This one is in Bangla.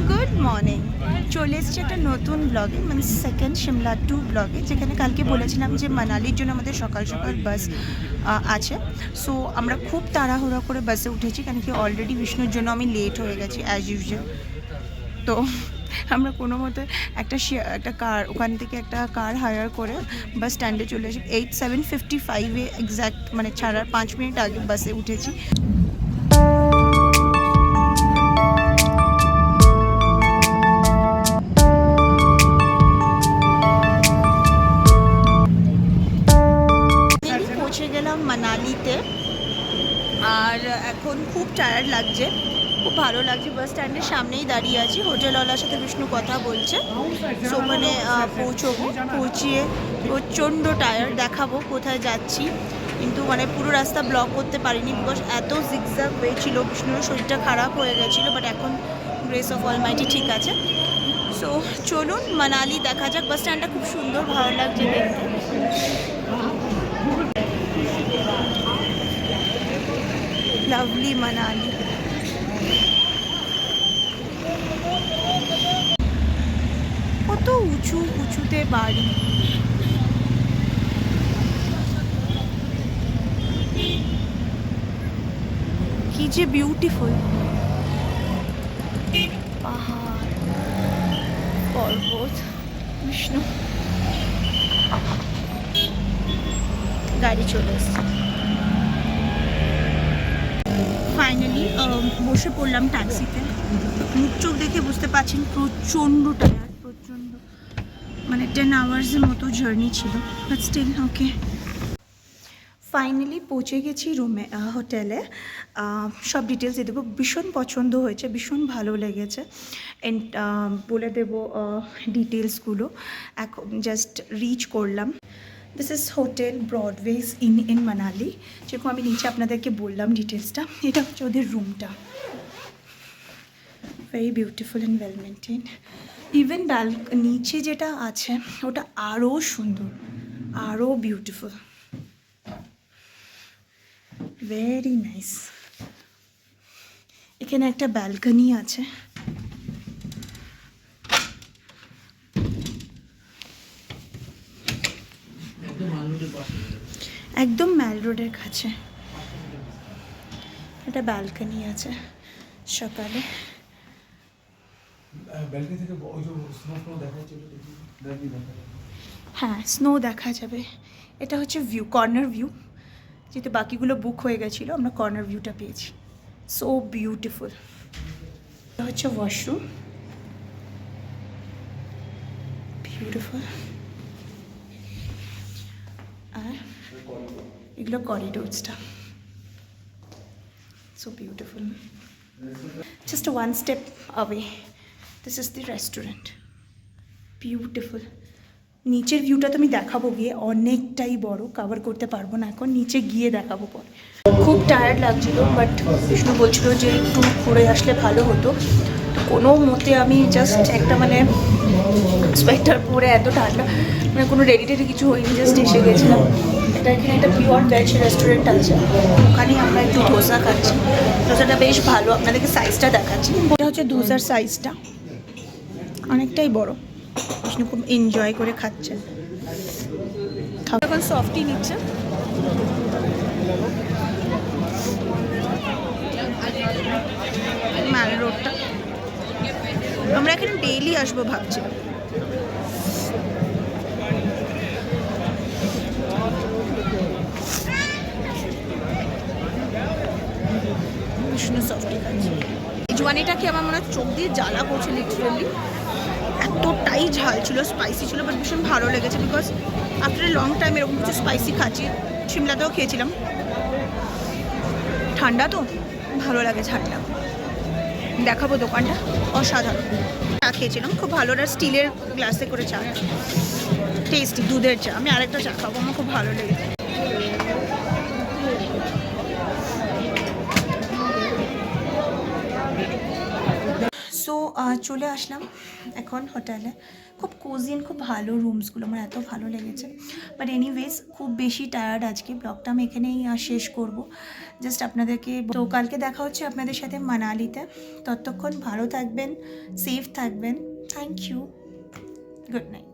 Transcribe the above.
গুড মর্নিং, চলে এসেছি একটা নতুন ব্লগে, মানে সেকেন্ড সিমলা 2 ব্লগে, যেখানে কালকে বলেছিলাম যে মানালির জন্য আমাদের সকাল সকাল বাস আছে। সো আমরা খুব তাড়াহুড়ো করে বাসে উঠেছি, কারণ কি অলরেডি বিষ্ণুর জন্য আমি লেট হয়ে গেছি অ্যাজ ইউজুয়াল। তো আমরা কোনো মতে একটা কার, ওখান থেকে একটা কার হায়ার করে বাস স্ট্যান্ডে চলে এসেছি। 7:55 এক্স্যাক্ট, মানে ছাড়ার 5 মিনিট আগে বাসে উঠেছি। পৌঁছে গেলাম মানালিতে, আর এখন খুব টায়ার্ড লাগছে, খুব ভালো লাগছে। বাস স্ট্যান্ডের সামনেই দাঁড়িয়ে আছি, হোটেলওয়ালার সাথে বিষ্ণু কথা বলছে। সো ওখানে পৌঁছবো, পৌঁছিয়ে প্রচণ্ড টায়ার্ড, দেখাবো কোথায় যাচ্ছি। কিন্তু মানে পুরো রাস্তা ব্লক করতে পারিনি, বিকজ এত জিগজ্যাগ হয়েছিল, বিষ্ণুর শরীরটা খারাপ হয়ে গেছিলো। বাট এখন গ্রেস অফ অলমাইটি ঠিক আছে। সো চলুন মানালি দেখা যাক। বাস স্ট্যান্ডটা খুব সুন্দর, ভালো লাগছে দেখতে। লাভলি মানালি। কত উঁচু উঁচুতে বাড়ি, কি যে বিউটিফুল পাহাড়, পর্বত। বিষ্ণু গাড়ি চলে এসছে। ফাইনালি বসে পড়লাম ট্যাক্সিতে। মুখ চোখ দেখে বুঝতে পারছেন প্রচণ্ড টায়ার্ড, প্রচণ্ড, মানে 10 আওয়ার্সের মতো জার্নি ছিল, বাট স্টিল ওকে। ফাইনালি পৌঁছে গেছি রুমে, হোটেলে। সব ডিটেলস দিয়ে দেবো। ভীষণ পছন্দ হয়েছে, ভীষণ ভালো লেগেছে। অ্যান্ড বলে দেবো ডিটেলসগুলো। এখন জাস্ট রিচ করলাম। This is hotel Broadways in Manali, যেরকম আমি নিচে আপনাদেরকে বললাম ডিটেলসটা। এটা হচ্ছে ওদের রুমটা, very beautiful and well maintain. Even নিচে যেটা আছে ওটা আরও সুন্দর, আরও বিউটিফুল, ভেরি নাইস। এখানে একটা ব্যালকনি আছে। একদম ম্যাল রোডের কাছে একটা ব্যালকনি আছে। সকালে হ্যাঁ স্নো দেখা যাবে। এটা হচ্ছে ভিউ, কর্নার ভিউ। যেহেতু বাকিগুলো বুক হয়ে গেছিলো, আমরা কর্নার ভিউটা পেয়েছি। So beautiful. এটা হচ্ছে ওয়াশরুম, বিউটিফুল। আর এগুলো করিডোরসটা, so beautiful. Just one step away this is the restaurant, beautiful. নিচের ভিউটা তো আমি দেখাবো গিয়ে, অনেকটাই বড়, কভার করতে পারবো না এখন, নিচে গিয়ে দেখাবো পরে। খুব টায়ার্ড লাগছিল, বাট বিষ্ণু বলছিল যে একটু ঘুরে আসলে ভালো হতো। কোনো মতে আমি জাস্ট একটা মানে সোয়েটার পরে, এত ঠান্ডা, মানে কোনো রেডি টেডি কিছু হয়নি, জাস্ট এসে গেছিলাম। এটা এখানে একটা পিওর ভেজ রেস্টুরেন্ট আছে, ওখানেই আমরা একটু ধোসা খাচ্ছি। ধোসাটা বেশ ভালো, আপনাদেরকে সাইজটা দেখাচ্ছি। এটা হচ্ছে ধোসার সাইজটা, অনেকটাই বড়। বিষ্ণু খুব এনজয় করে খাচ্ছে। এখন সফটি নিচ্ছে। ম্যাল রোডটা আমরা এখানে ডেইলি আসবো ভাবছিলাম। বিষ্ণু সফটি খাচ্ছে। জোয়ানিটাকে আমার মনে হয় চোখ দিয়ে জ্বালা করছে লিটারেলি, এতটাই ঝাল ছিল, স্পাইসি ছিল, বাট ভীষণ ভালো লেগেছে। Because after a long time এরকম কিছু স্পাইসি খাচ্ছি। সিমলাতেও খেয়েছিলাম, ঠান্ডা তো ভালো লাগে ঝালটা। দেখাবো দোকানটা, অসাধারণ। চা খেয়েছিলাম খুব ভালো, আর স্টিলের গ্লাসে করে চা, টেস্টি দুধের চা। আমি আরেকটা চা খাবো, আমার খুব ভালো লেগেছে। সো চলে আসলাম এখন হোটেলে। খুব কোজি খুব ভালো রুমসগুলো, আমার এত ভালো লেগেছে। বাট এনিওয়েজ খুব বেশি টায়ার্ড আজকে, ব্লগটা আমি এখানেই শেষ করব। জাস্ট আপনাদেরকে, তো কালকে দেখা হচ্ছে আপনাদের সাথে মানালিতে। ততক্ষণ ভালো থাকবেন, সেফ থাকবেন। Thank you, good night.